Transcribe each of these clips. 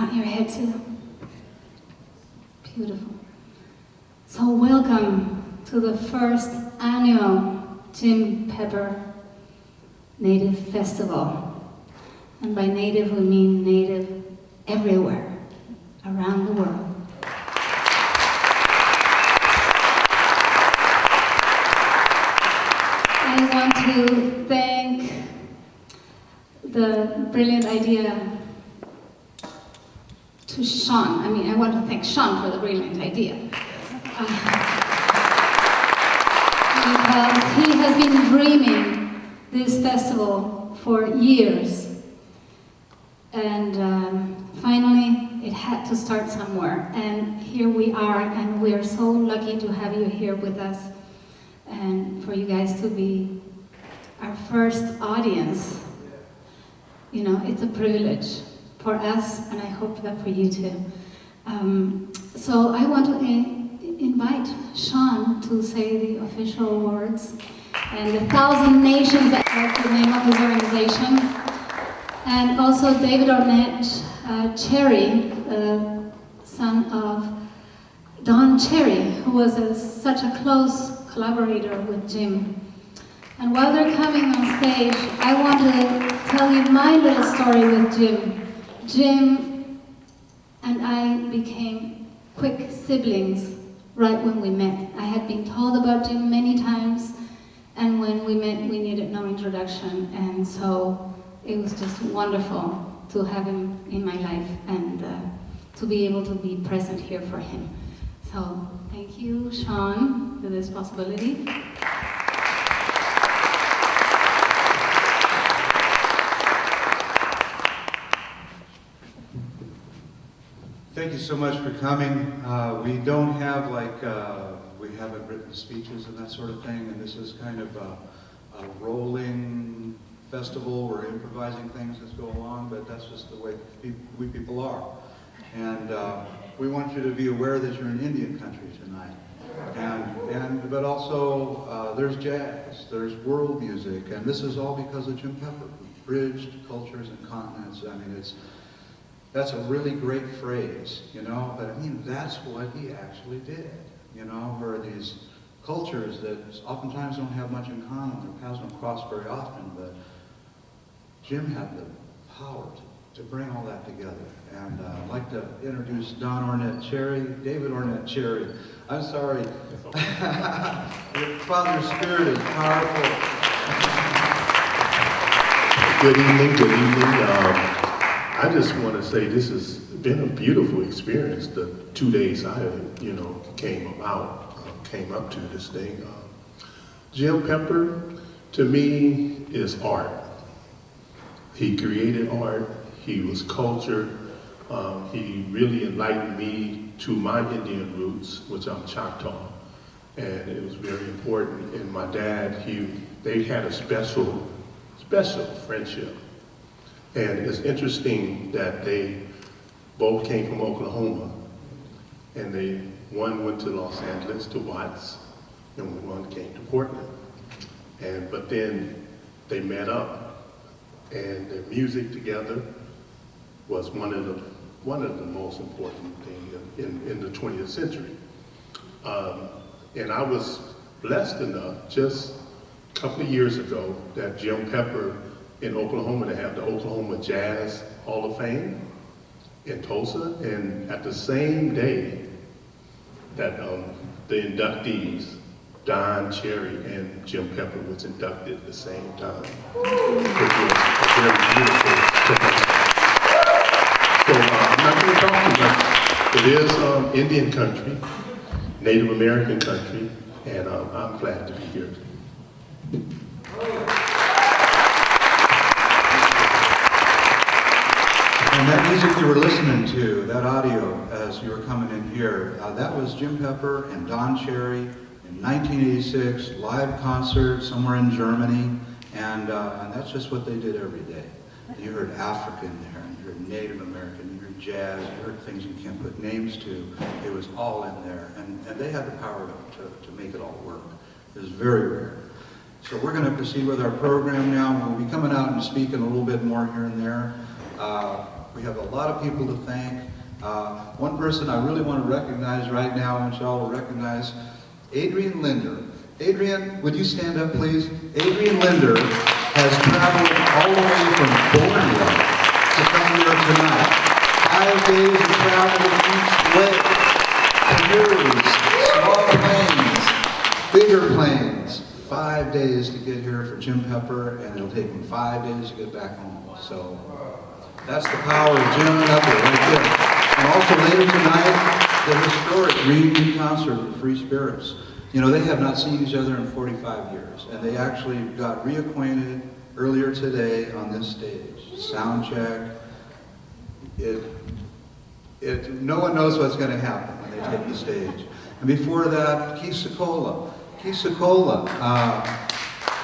on your head too. Beautiful. So welcome to the first annual Jim Pepper Native Festival. And by native we mean native everywhere around the world. I want to thank the brilliant idea to Sean. I want to thank Sean for the brilliant idea. Because he has been dreaming this festival for years. And finally, it had to start somewhere. And here we are, and we are so lucky to have you here with us and for you guys to be our first audience. You know, it's a privilege for us, and I hope that for you too. So I want to invite Sean to say the official words, and the 1,000 Nations, that's the name of his organization, and also David Ornette Cherry, son of Don Cherry, who was such a close collaborator with Jim. And while they're coming on stage, I want to tell you my little story with Jim. Jim and I became quick siblings right when we met. I had been told about Jim many times, and when we met, we needed no introduction, and so it was just wonderful to have him in my life and to be able to be present here for him. So thank you, Sean, for this possibility. Thank you so much for coming. We don't have we haven't written speeches and that sort of thing, and this is kind of a rolling festival. We're improvising things as go along, but that's just the way we people are. And we want you to be aware that you're in Indian country tonight. But also there's jazz, there's world music, and this is all because of Jim Pepper, who bridged cultures and continents. I mean, that's a really great phrase, you know, but I mean, that's what he actually did, you know, where these cultures that oftentimes don't have much in common, their paths don't cross very often, but Jim had the power to bring all that together. And I'd like to introduce Don Ornette Cherry, David Ornette Cherry. I'm sorry, your father's spirit is powerful. Good evening, good evening. I just want to say this has been a beautiful experience. The 2 days I, came up to this thing. Jim Pepper, to me, is art. He created art. He was culture. He really enlightened me to my Indian roots, which I'm Choctaw, and it was very important. And my dad, they had a special friendship. And it's interesting that they both came from Oklahoma, and one went to Los Angeles to Watts, and one came to Portland. But then they met up, and their music together was one of the most important things in the 20th century. And I was blessed enough just a couple of years ago that Jim Pepper in Oklahoma, to have the Oklahoma Jazz Hall of Fame in Tulsa, and at the same day that the inductees, Don Cherry and Jim Pepper, was inducted at the same time. It was very beautiful. So I'm not going to talk too much. It is Indian country, Native American country, and I'm glad to be here. And that music you were listening to, that audio as you were coming in here, that was Jim Pepper and Don Cherry in 1986, live concert somewhere in Germany, and that's just what they did every day. You heard African there, and you heard Native American, you heard jazz, you heard things you can't put names to. It was all in there, and they had the power to make it all work. It was very rare. So we're going to proceed with our program now. We'll be coming out and speaking a little bit more here and there. We have a lot of people to thank. One person I really want to recognize right now, I want y'all to recognize, Adrian Linder. Adrian, would you stand up, please? Adrian Linder has traveled all the way from Borneo to come here tonight. 5 days of travel each way. Canoes, small planes, bigger planes. 5 days to get here for Jim Pepper, and it'll take him 5 days to get back home. So that's the power of Jim Pepper right there. And also later tonight, the historic reunion concert with Free Spirits. You know, they have not seen each other in 45 years, and they actually got reacquainted earlier today on this stage. Sound check. No one knows what's going to happen when they take the stage. And before that, Keith Secola. Keith Secola,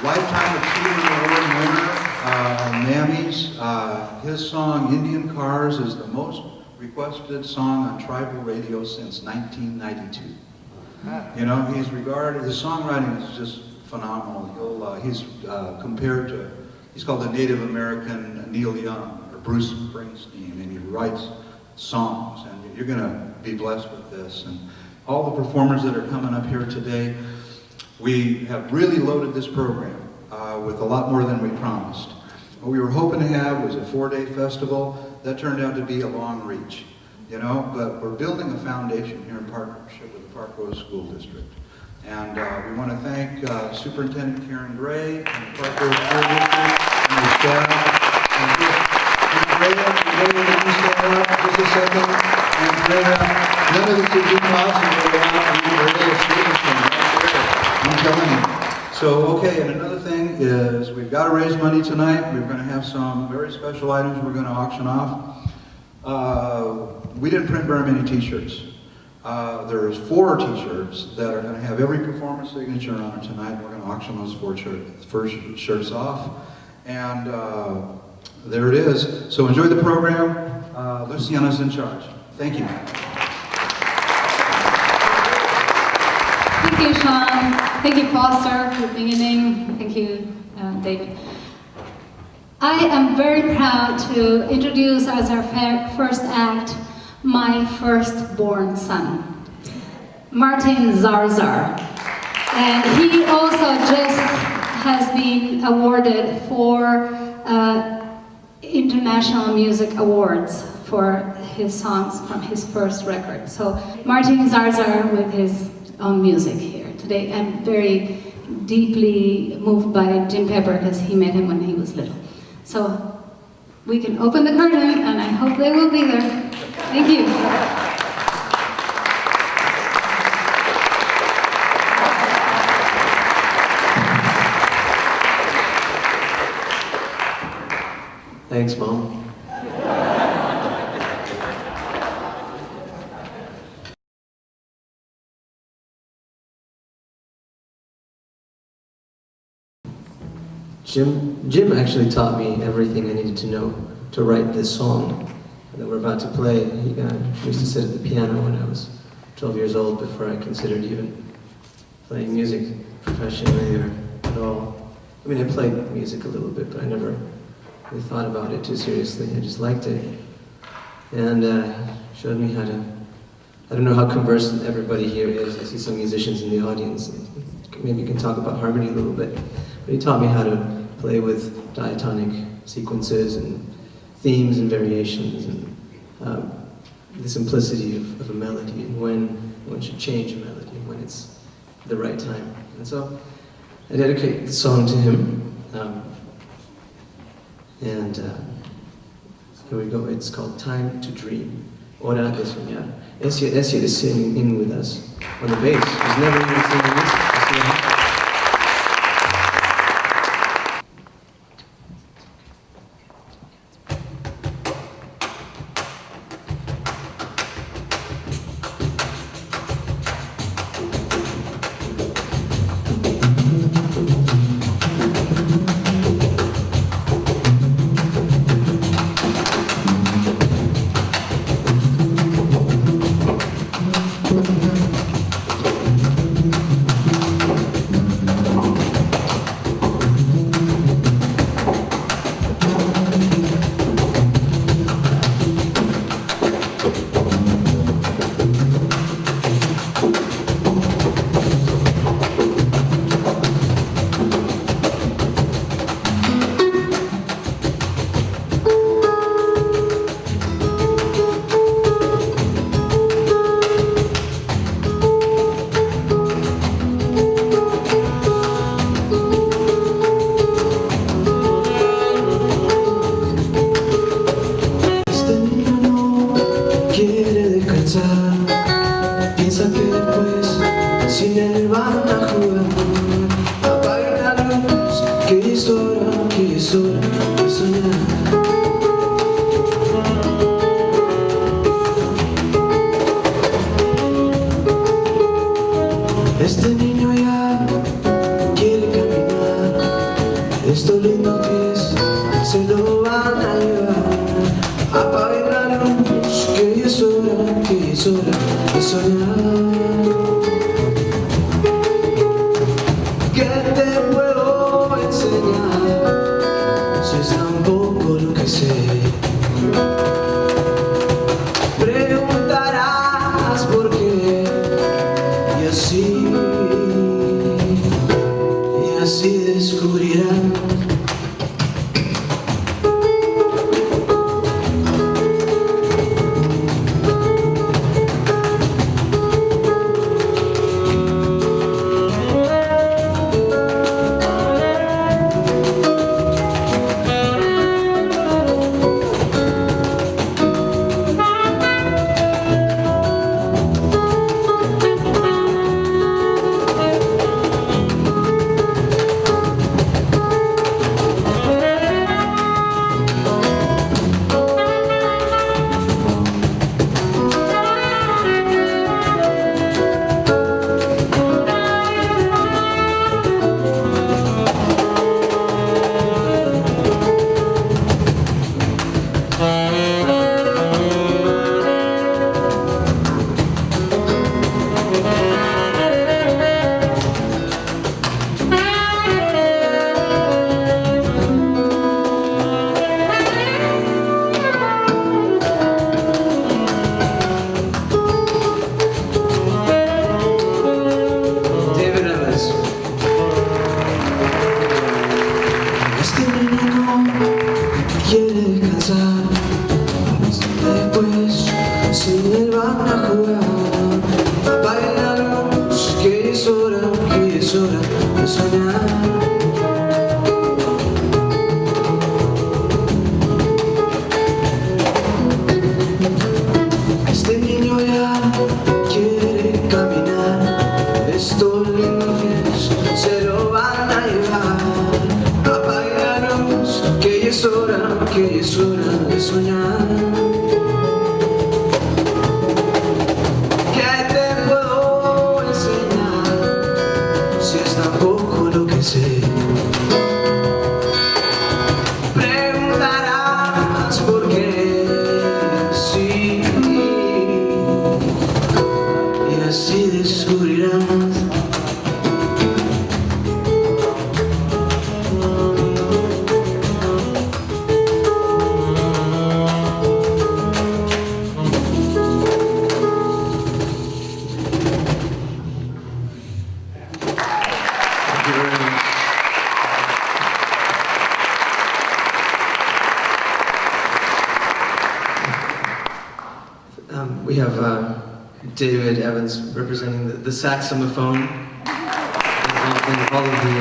Lifetime Achievement Award winner, Mammy's. His song, Indian Cars, is the most requested song on tribal radio since 1992. You know, he's regarded, his songwriting is just phenomenal. He's compared to, he's called the Native American Neil Young or Bruce Springsteen, and he writes songs, and you're going to be blessed with this. And all the performers that are coming up here today, we have really loaded this program with a lot more than we promised. What we were hoping to have was a 4-day festival. That turned out to be a long reach, you know, but we're building a foundation here in partnership with the Park Rose School District. And we want to thank Superintendent Karen Gray and the Park Rose School District and the staff. And Andrea, would you stand up just a second? Andrea, none of this would be possible without Andrea Stevenson right there. I'm telling you. So, okay, and another thing is we've got to raise money tonight. We're going to have some very special items we're going to auction off. We didn't print very many t-shirts. There's 4 t-shirts that are going to have every performer signature on it tonight. We're going to auction those 4 shirts off. And there it is. So enjoy the program. Luciana's in charge. Thank you. Thank you, Sean. Thank you, Foster, for the beginning. Thank you, David. I am very proud to introduce as our first act, my firstborn son, Martin Zarzar. And he also just has been awarded for International Music Awards for his songs from his first record. So Martin Zarzar with his own music here today. I'm very deeply moved by Jim Pepper because he met him when he was little. So we can open the curtain, and I hope they will be there. Thank you. Thanks, Mom. Jim actually taught me everything I needed to know to write this song that we're about to play. He used to sit at the piano when I was 12 years old, before I considered even playing music professionally or at all. I mean, I played music a little bit, but I never really thought about it too seriously. I just liked it. And showed me how to, I don't know how conversant everybody here is. I see some musicians in the audience. Maybe you can talk about harmony a little bit. But he taught me how to play with diatonic sequences and themes and variations, and the simplicity of a melody, and when one should change a melody, when it's the right time. And so I dedicate the song to him. Here we go. It's called Time to Dream. Ornette de soñar. Essiet is singing in with us on the bass. He's never even singing this. cansar. Piensa que después sin él van a jugar. Apague la luz, que es hora de soñar. Este niño ya quiere caminar. Estos lindos pies se lo van a llevar. Apague la luz, que es hora de soñar. ¿Qué te puedo enseñar si es tan poco lo que sé? Preguntarás por qué y así descubrirás. We have David Evans representing the saxophone and all of the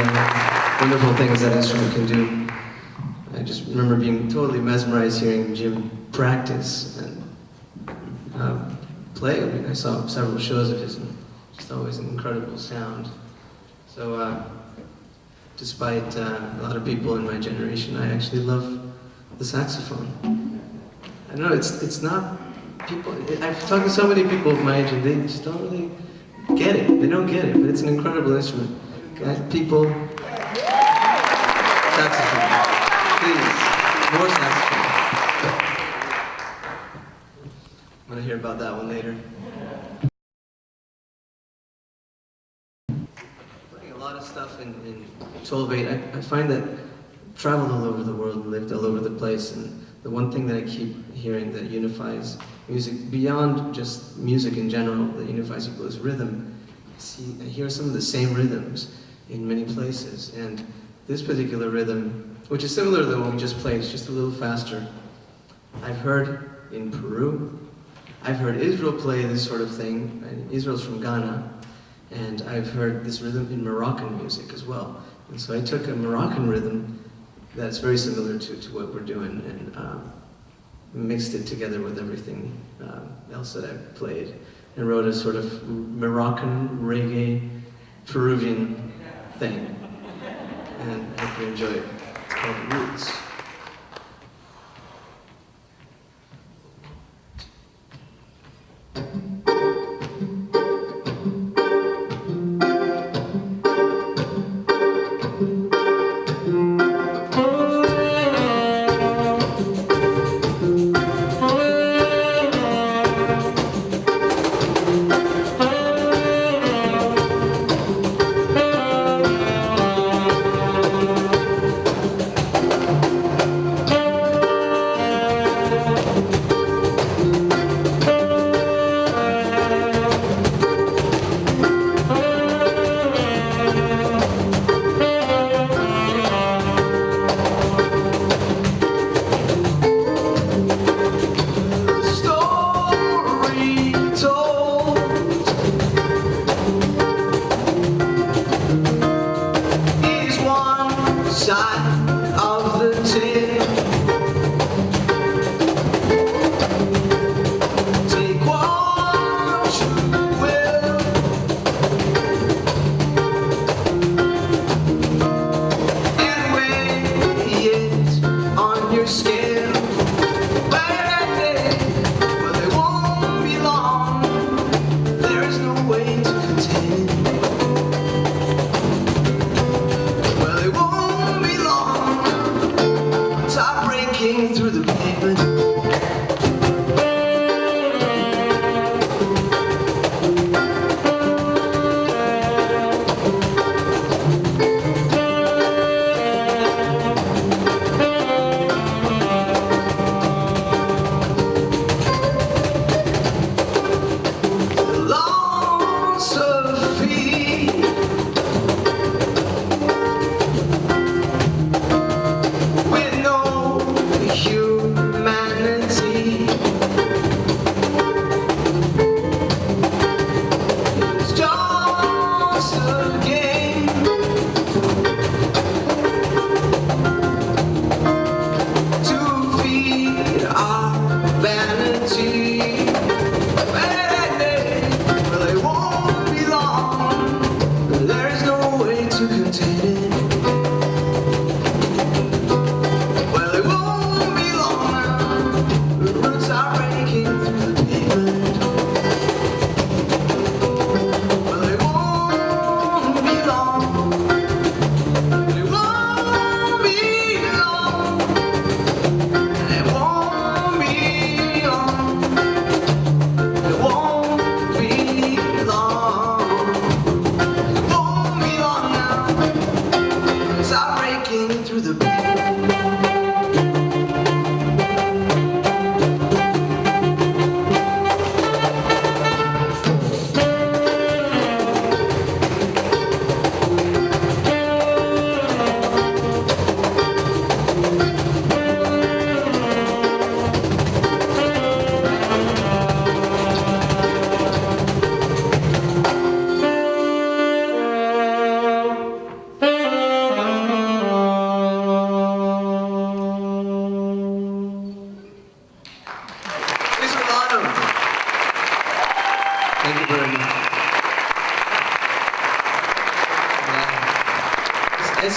wonderful things that instrument can do. I just remember being totally mesmerized hearing Jim practice and play. I mean, I saw several shows of his and just always an incredible sound. So despite a lot of people in my generation, I actually love the saxophone. I don't know, it's not people, I've talked to so many people of my age and they just don't really get it. They don't get it, but it's an incredible instrument. Guys, people, saxophone, please, more saxophone. I'm gonna hear about that one later. Playing a lot of stuff in 12/8. I find that I've traveled all over the world and lived all over the place, and the one thing that I keep hearing that unifies music, beyond just music in general, that unifies people is rhythm. I hear some of the same rhythms in many places, and this particular rhythm, which is similar to the one we just played, it's just a little faster. I've heard in Peru, I've heard Israel play this sort of thing, and Israel's from Ghana, and I've heard this rhythm in Moroccan music as well. And so I took a Moroccan rhythm that's very similar to what we're doing, and mixed it together with everything else that I played, and wrote a sort of Moroccan reggae Peruvian thing. And I hope you enjoy it. It's called Roots.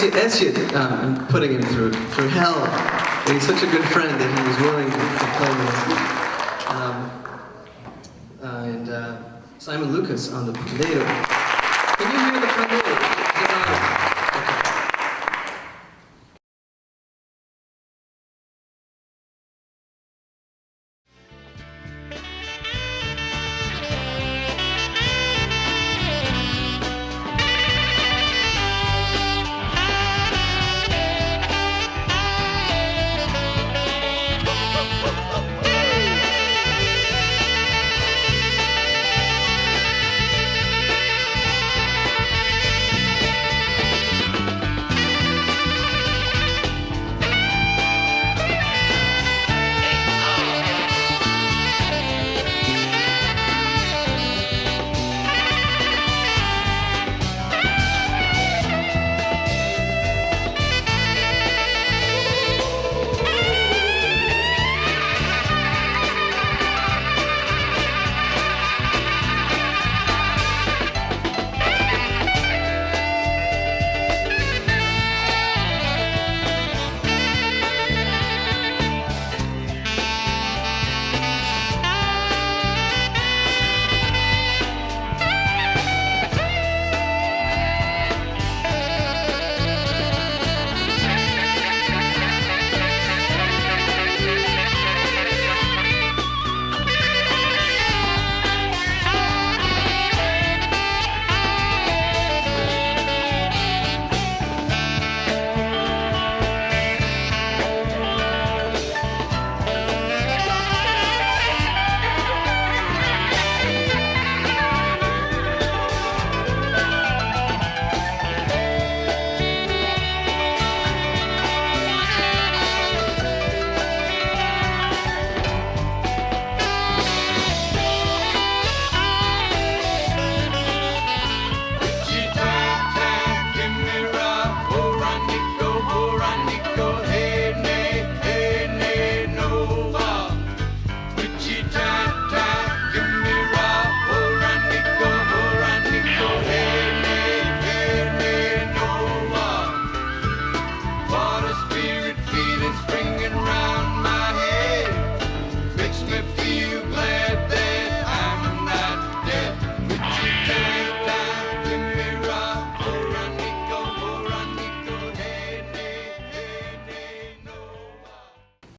Essiet, I'm putting him through hell. And he's such a good friend that he was willing to play with us. And Simon Lucas on the potato. Can you hear